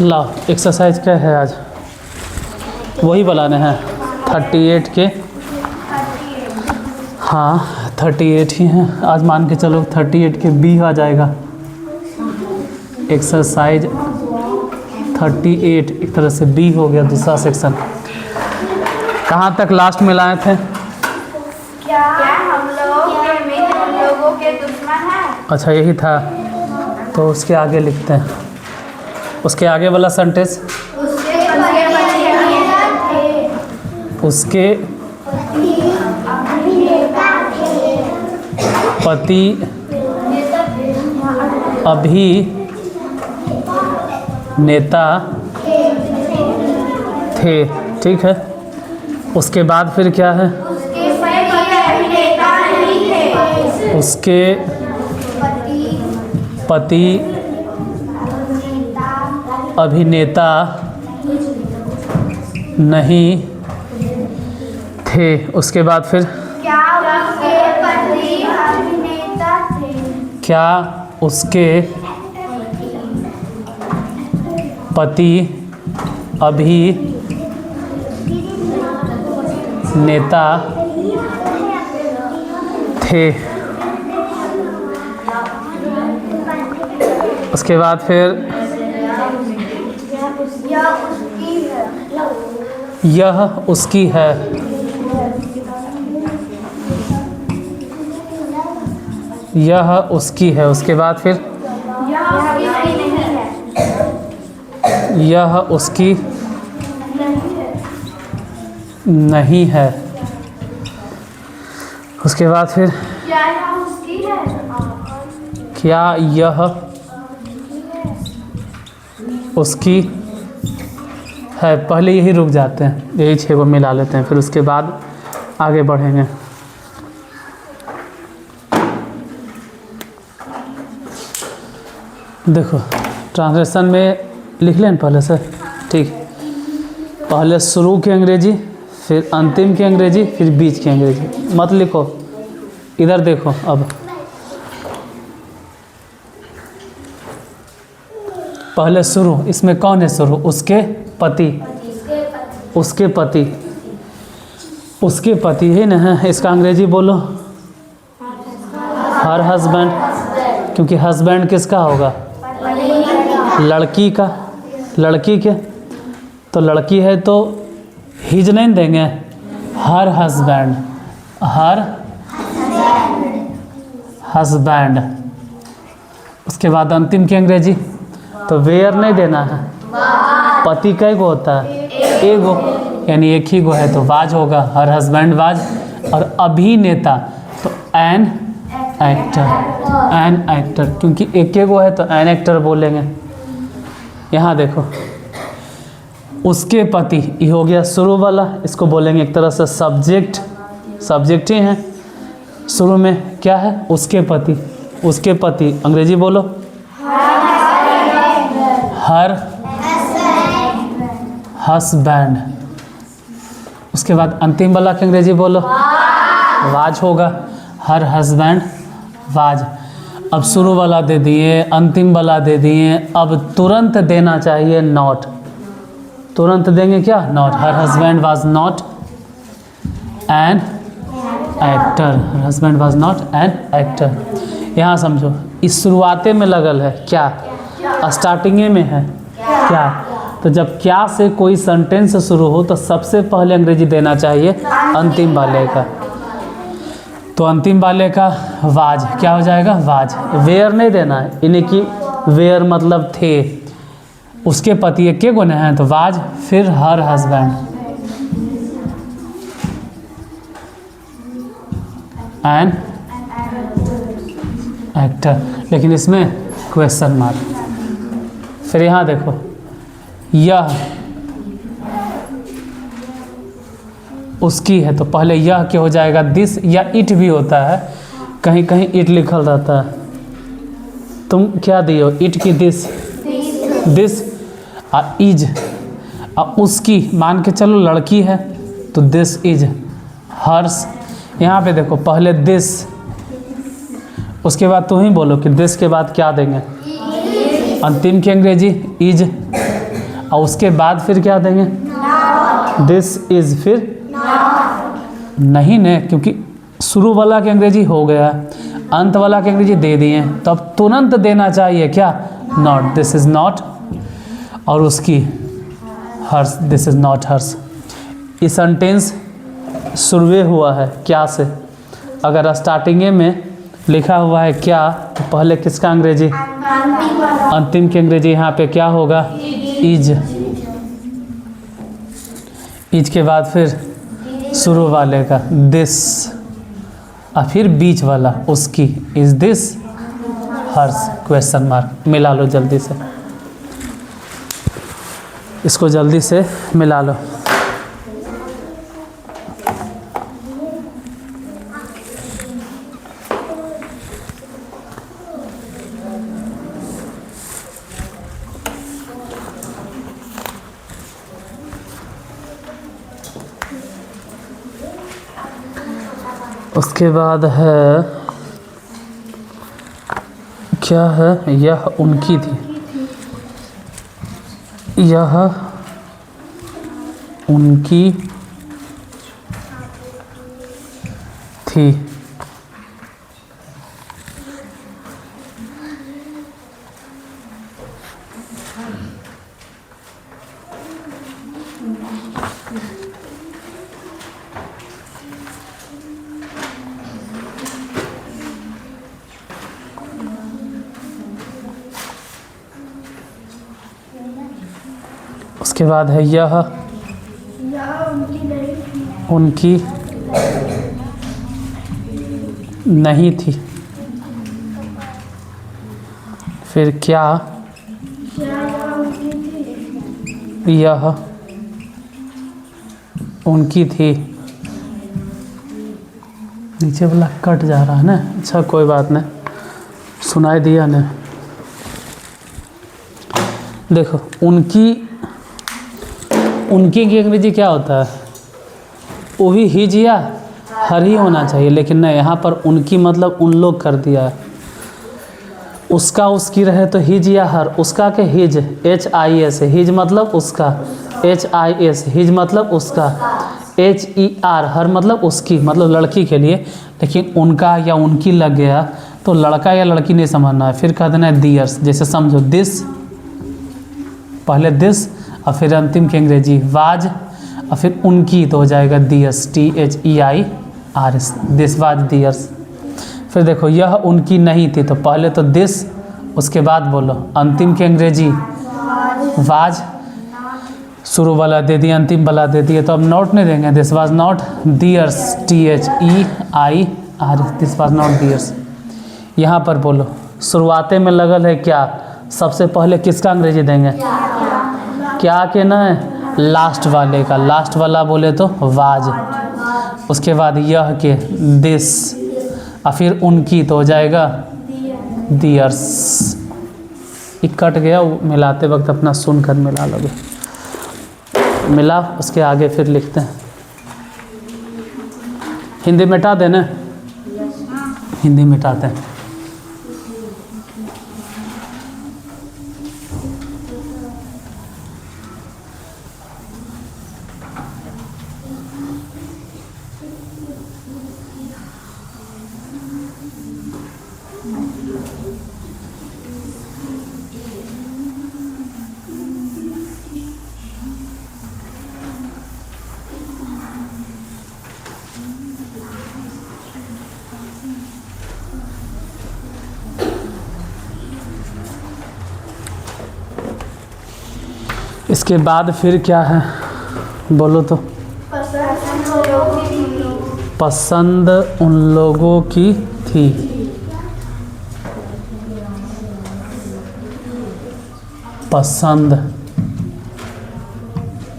ला exercise क्या है आज? वही बनाने हैं 38 के। हाँ 38 ही हैं आज, मान के चलो 38 के बी आ जाएगा। एक्सरसाइज 38 एक तरह से बी हो गया दूसरा सेक्शन। कहाँ तक लास्ट में लाए थे? क्या हम लोग के मित्र हम लोगों के दुश्मन हैं? अच्छा यही था, तो उसके आगे लिखते हैं। उसके आगे वाला सेंटेंस, उसके पति अभी नेता थे। ठीक है, उसके बाद फिर क्या है? उसके पति अभिनेता नहीं थे। उसके बाद फिर क्या उसके पति अभिनेता थे? क्या उसके पति अभिनेता थे। उसके बाद फिर यह उसकी है। यह उसकी है। उसके बाद फिर यह उसकी नहीं है। उसके बाद फिर क्या यह उसकी है। पहले यही रुक जाते हैं, यही 6 को मिला लेते हैं, फिर उसके बाद आगे बढ़ेंगे। देखो ट्रांसलेशन में लिख लें पहले से। ठीक, पहले शुरू की अंग्रेजी, फिर अंतिम की अंग्रेजी, फिर बीच की अंग्रेजी। मत लिखो, इधर देखो। अब पहले शुरू, इसमें कौन है शुरू? उसके पति। उसके पति, उसके पति है ना। इसका अंग्रेजी बोलो हर हस्बैंड, क्योंकि हस्बैंड किसका होगा? लड़की का। लड़की के, तो लड़की है तो हिज नहीं देंगे, हर हस्बैंड। Her husband. उसके बाद अंतिम की अंग्रेजी, तो वेयर नहीं देना है। पति कई गो होता है? एक गो, यानी एक ही गो है तो वाज होगा, हर हस्बैंड वाज। और अभिनेता तो एन एक्टर। एन एक्टर, क्योंकि एक गो है तो एन एक्टर बोलेंगे। यहाँ देखो उसके पति, ये हो गया शुरू वाला, इसको बोलेंगे एक तरह से सब्जेक्ट। सब्जेक्ट ही है। शुरू में क्या है? उसके पति। उसके पति अंग्रेजी बोलो हर हस्बैंड। उसके बाद अंतिम वाला की अंग्रेजी बोलो वाज होगा, हर हस्बैंड वाज। अब शुरू वाला दे दिए, अंतिम वाला दे दिए, अब तुरंत देना चाहिए नॉट। तुरंत देंगे क्या? Not. Her husband was not an actor. Her husband was not an actor. यहाँ समझो, इस शुरुआते में लगल है क्या? स्टार्टिंगे में है क्या? तो जब क्या से कोई सेंटेंस शुरू हो तो सबसे पहले अंग्रेजी देना चाहिए अंतिम वाले का। तो अंतिम वाले का वाज क्या हो जाएगा? वाज। वेयर नहीं देना है, यानी कि वेयर मतलब थे। उसके पति एक गो हैं तो वाज, फिर हर हस्बैंड एन एक्टर। लेकिन इसमें क्वेश्चन मार्क। फिर यहाँ देखो, यह उसकी है तो पहले यह क्या हो जाएगा? दिस, या इट भी होता है, कहीं कहीं इट लिखल रहता है। तुम क्या दियो? इट की दिस, दिस इज। उसकी मान के चलो लड़की है तो दिस इज हर्स। यहाँ पे देखो पहले दिस, उसके बाद तुम ही बोलो कि दिस के बाद क्या देंगे? अंतिम की अंग्रेजी इज, और उसके बाद फिर क्या देंगे? दिस इज, फिर नहीं ने, क्योंकि शुरू वाला के अंग्रेजी हो गया, अंत वाला के अंग्रेजी दे दिए, तो अब तुरंत देना चाहिए क्या? नॉट। दिस इज नॉट, और उसकी hers, this is not hers. ये सेंटेंस शुरू हुआ है क्या से? अगर स्टार्टिंग में लिखा हुआ है क्या, तो पहले किसका अंग्रेजी? अंतिम की अंग्रेजी यहाँ पे क्या होगा? इज। इज के बाद फिर शुरू वाले का दिस, और फिर बीच वाला उसकी, is this hers question mark. मिला लो जल्दी से, इसको जल्दी से मिला लो। उसके बाद है क्या है? यह उनकी थी, यह उनकी थी। उसके बाद है यह उनकी नहीं थी। फिर क्या? यह उनकी थी। नीचे वाला कट जा रहा है ना? अच्छा कोई बात नहीं, सुनाई दिया ना। देखो उनकी की अंग्रेजी क्या होता है? वो भी हिज या हर ही होना चाहिए, लेकिन नहीं, यहाँ पर उनकी मतलब उन लोग कर दिया है। उसका उसकी रहे तो हिज या हर, उसका के हिज, HIS, हिज मतलब उसका, HIS हिज मतलब उसका, HER हर मतलब उसकी, मतलब लड़की के लिए। लेकिन उनका या उनकी लग गया तो लड़का या लड़की नहीं समझना है, फिर कह देना है दियर्स। जैसे समझो दिस, पहले दिस और फिर अंतिम की अंग्रेजी वाज, और फिर उनकी तो हो जाएगा theirs, THEIRS, this was theirs. फिर देखो यह उनकी नहीं थी, तो पहले तो दिस, उसके बाद बोलो अंतिम की अंग्रेजी वाज, शुरू वाला दे दिया, अंतिम वाला दे दिया, तो अब नॉट नहीं देंगे। This was not theirs, THEIRS, this was not theirs. यहाँ पर बोलो शुरुआते में लगल है क्या, सबसे पहले किसका अंग्रेजी देंगे? क्या के ना लास्ट वाले का, लास्ट वाला बोले तो वाज, उसके बाद यह के दिस, और फिर उनकी तो हो जाएगा दियर्स। एक कट गया, वो मिलाते वक्त अपना सुनकर मिला लोगे। मिला, उसके आगे फिर लिखते हैं। हिंदी मिटा देना, हिंदी मिटाते हैं। इसके बाद फिर क्या है बोलो तो? पसंद उन लोगों की थी। पसंद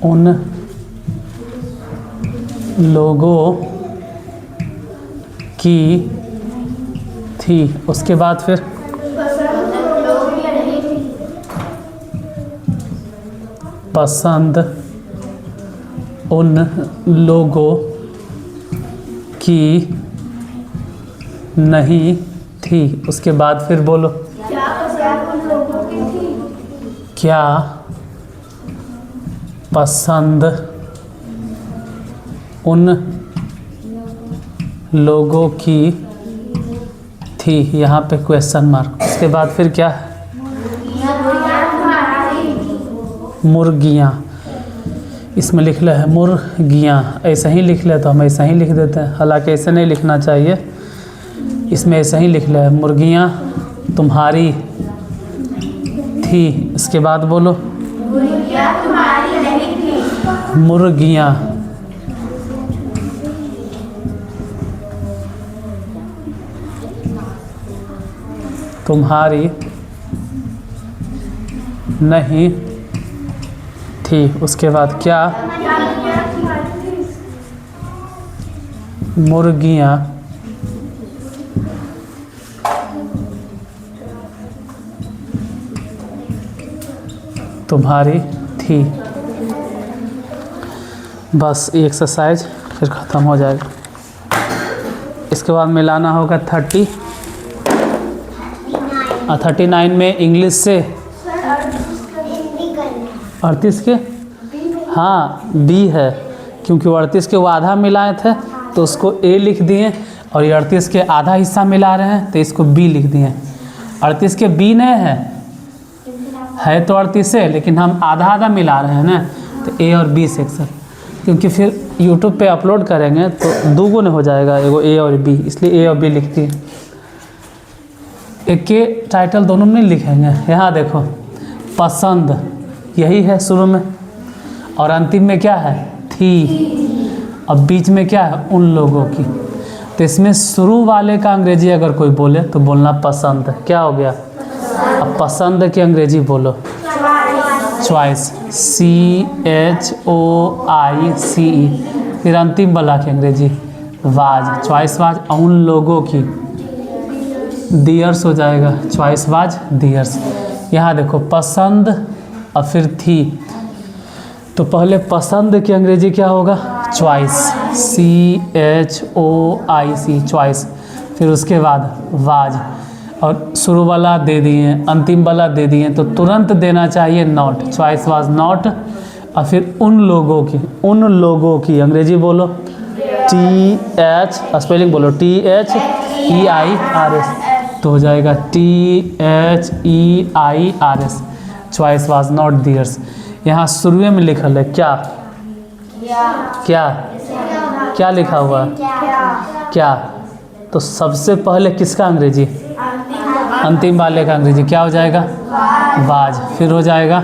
उन लोगों की थी। उसके बाद फिर पसंद उन लोगों की नहीं थी। उसके बाद फिर बोलो क्या पसंद उन लोगों की थी, यहाँ पे क्वेश्चन मार्क। उसके बाद फिर क्या है? मुर्गियाँ, इसमें लिख ले है मुर्गियाँ, ऐसा ही लिख ले तो हम ऐसा ही लिख देते हैं, हालांकि ऐसे नहीं लिखना चाहिए, इसमें ऐसा ही लिख ले है मुर्गियाँ तुम्हारी थी। इसके बाद बोलो मुर्गियाँ तुम्हारी नहीं थी। मुर्गियाँ तुम्हारी नहीं थी। उसके बाद क्या? मुर्गियाँ तुम्हारी थी। बस ये एक्सरसाइज फिर ख़त्म हो जाएगा। इसके बाद मिलाना होगा 39 में इंग्लिश से 38 के, हाँ बी है, क्योंकि वो 38 के वो आधा मिलाए थे तो उसको ए लिख दिए, और ये 38 के आधा हिस्सा मिला रहे हैं तो इसको बी लिख दिए। 38 के बी नहीं है तो 38 से, लेकिन हम आधा आधा मिला रहे हैं ना, तो ए और बी सेक्शन, क्योंकि फिर यूट्यूब पे अपलोड करेंगे तो दुगुने हो जाएगा, एगो ए और बी, इसलिए ए और बी लिखती है। एक के टाइटल दोनों में लिखेंगे। यहाँ देखो पसंद यही है शुरू में, और अंतिम में क्या है? थी। अब बीच में क्या है? उन लोगों की। तो इसमें शुरू वाले का अंग्रेजी अगर कोई बोले तो बोलना पसंद। क्या हो गया? अब पसंद की अंग्रेजी बोलो चॉइस, CHOICE। फिर अंतिम वाला की अंग्रेजी वाज, चॉइस वाज उन लोगों की, दियर्स हो जाएगा, चॉइस वाज दियर्स। यहाँ देखो पसंद और फिर थी, तो पहले पसंद की अंग्रेजी क्या होगा? Choice, CHOIC choice. फिर उसके बाद वाज, और शुरू वाला दे दिए, अंतिम वाला दे दिए, तो तुरंत देना चाहिए नॉट, चॉइस वाज नॉट। और फिर उन लोगों की अंग्रेजी बोलो TH, स्पेलिंग बोलो THEIRS, तो हो जाएगा THEIRS, choice was not theirs. यहाँ शुरू में लिखल है क्या? क्या लिखा हुआ है? क्या? तो सबसे पहले किसका अंग्रेजी? अंतिम वाले का अंग्रेजी क्या हो जाएगा? वाज। फिर हो जाएगा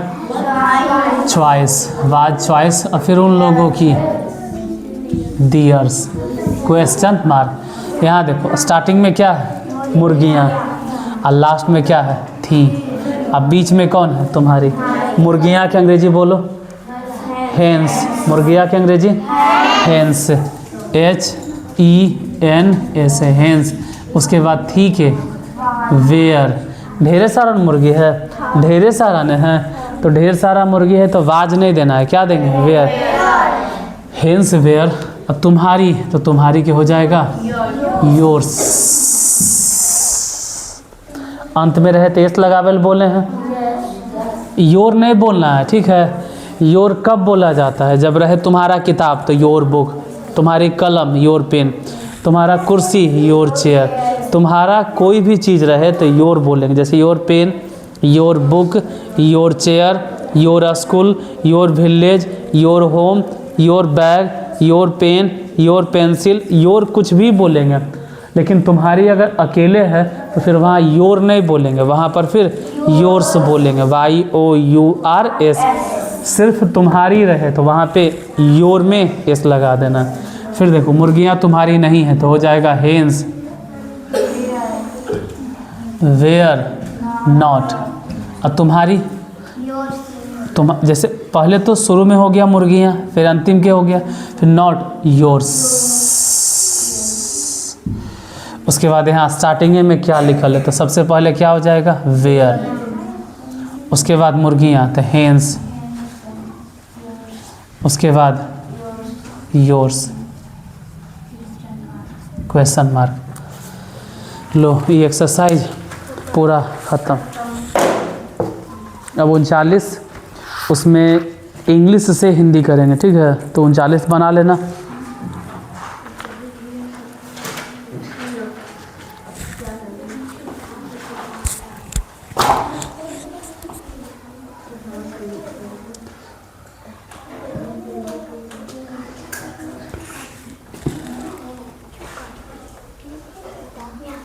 चॉइस, वाज चॉइस, और फिर उन लोगों की दियर्स, क्वेश्चन मार्क। यहाँ देखो स्टार्टिंग में क्या है? मुर्गियाँ, और लास्ट में क्या है? थी। अब बीच में कौन है? तुम्हारी। मुर्गियाँ की अंग्रेजी बोलो हेंस, मुर्गियाँ की अंग्रेजी हेंस, HENS हेंस। उसके बाद थी के वेयर, ढेर सारा मुर्गी है, ढेर सारा ने है, तो ढेर सारा मुर्गी है तो वाज नहीं देना है, क्या देंगे? Where, hence where. अब तुम्हारी, तो तुम्हारी के हो जाएगा योर्स। अंत में रहे तेज लगावेल बोले हैं, योर नहीं बोलना है, ठीक है? योर कब बोला जाता है? जब रहे तुम्हारा किताब तो योर बुक, तुम्हारी कलम योर पेन, तुम्हारा कुर्सी योर चेयर, तुम्हारा कोई भी चीज़ रहे तो योर बोलेंगे, जैसे your pen, your book, your chair, your school, your village, your home, your bag, your pen, your pencil, your कुछ भी बोलेंगे। लेकिन तुम्हारी अगर अकेले है तो फिर वहाँ योर नहीं बोलेंगे, वहाँ पर फिर योर्स बोलेंगे, YOURS। सिर्फ तुम्हारी रहे तो वहाँ पे योर में एस लगा देना। फिर देखो मुर्गियाँ तुम्हारी नहीं है तो हो जाएगा हेंस वेयर नॉट। अब तुम्हारी, तुम जैसे पहले तो शुरू में हो गया मुर्गियाँ, फिर अंतिम के हो गया, फिर नॉट योर्स। उसके बाद यहाँ स्टार्टिंग में क्या लिखल है? तो सबसे पहले क्या हो जाएगा? वेयर। उसके बाद मुर्गियाँ तो हेंस, उसके बाद योर्स, क्वेश्चन मार्क। लो ये एक्सरसाइज पूरा ख़त्म। अब 39 उसमें इंग्लिश से हिंदी करेंगे, ठीक है। तो 39 बना लेना।